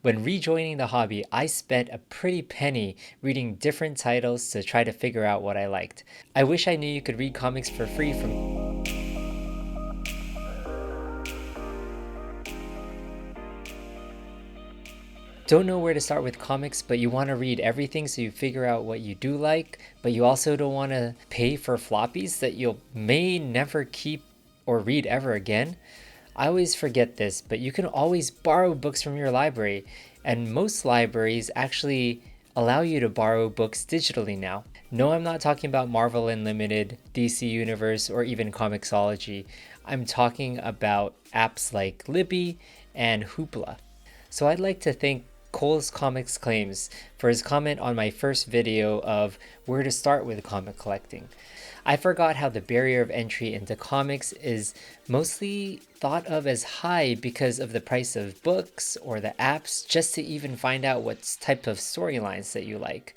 When rejoining the hobby, I spent a pretty penny reading different titles to try to figure out what I liked. I wish I knew you could read comics for free from. Don't know where to start with comics, but you want to read everything so you figure out what you do like, but you also don't want to pay for floppies that you'll may never keep or read ever again? I always forget this, but you can always borrow books from your library, and most libraries actually allow you to borrow books digitally now. No, I'm not talking about Marvel Unlimited, DC Universe, or even Comixology. I'm talking about apps like Libby and Hoopla. So I'd like to thank Cole's Comics Claims for his comment on my first video of where to start with comic collecting. I forgot how the barrier of entry into comics is mostly thought of as high because of the price of books or the apps just to even find out what type of storylines that you like.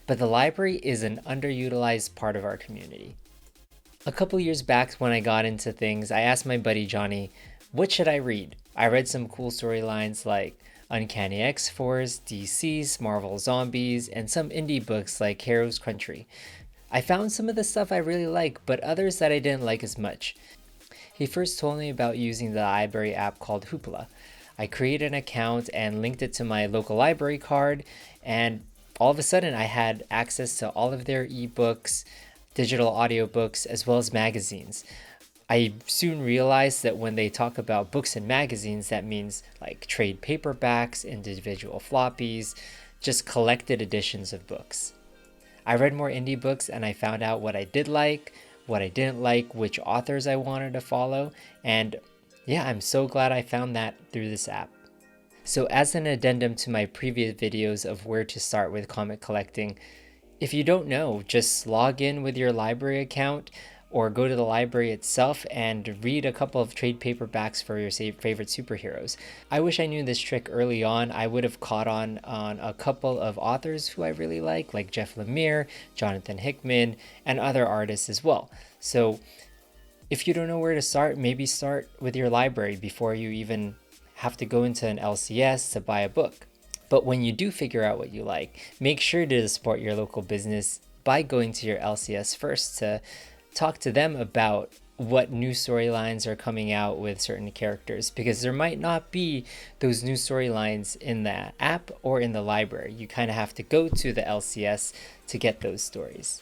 But the library is an underutilized part of our community. A couple years back when I got into things, I asked my buddy Johnny, what should I read? I read some cool storylines like Uncanny X-Force, DC's Marvel Zombies, and some indie books like Heroes Country. I found some of the stuff I really like, but others that I didn't like as much. He first told me about using the library app called Hoopla. I created an account and linked it to my local library card, and all of a sudden I had access to all of their ebooks, digital audiobooks, as well as magazines. I soon realized that when they talk about books and magazines, that means like trade paperbacks, individual floppies, just collected editions of books. I read more indie books and I found out what I did like, what I didn't like, which authors I wanted to follow, and yeah, I'm so glad I found that through this app. So as an addendum to my previous videos of where to start with comic collecting, if you don't know, just log in with your library account or go to the library itself and read a couple of trade paperbacks for your favorite superheroes. I wish I knew this trick early on. I would have caught on a couple of authors who I really like Jeff Lemire, Jonathan Hickman, and other artists as well. So if you don't know where to start, maybe start with your library before you even have to go into an LCS to buy a book. But when you do figure out what you like, make sure to support your local business by going to your LCS first to talk to them about what new storylines are coming out with certain characters, because there might not be those new storylines in the app or in the library. You kind of have to go to the LCS to get those stories.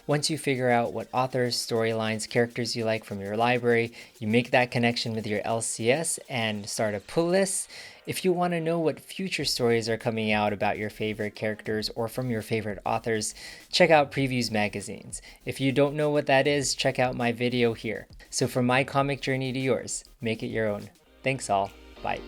Once you figure out what authors, storylines, characters you like from your library, you make that connection with your LCS and start a pull list. If you want to know what future stories are coming out about your favorite characters or from your favorite authors, check out Previews magazines. If you don't know what that is, check out my video here. So from my comic journey to yours, make it your own. Thanks all. Bye.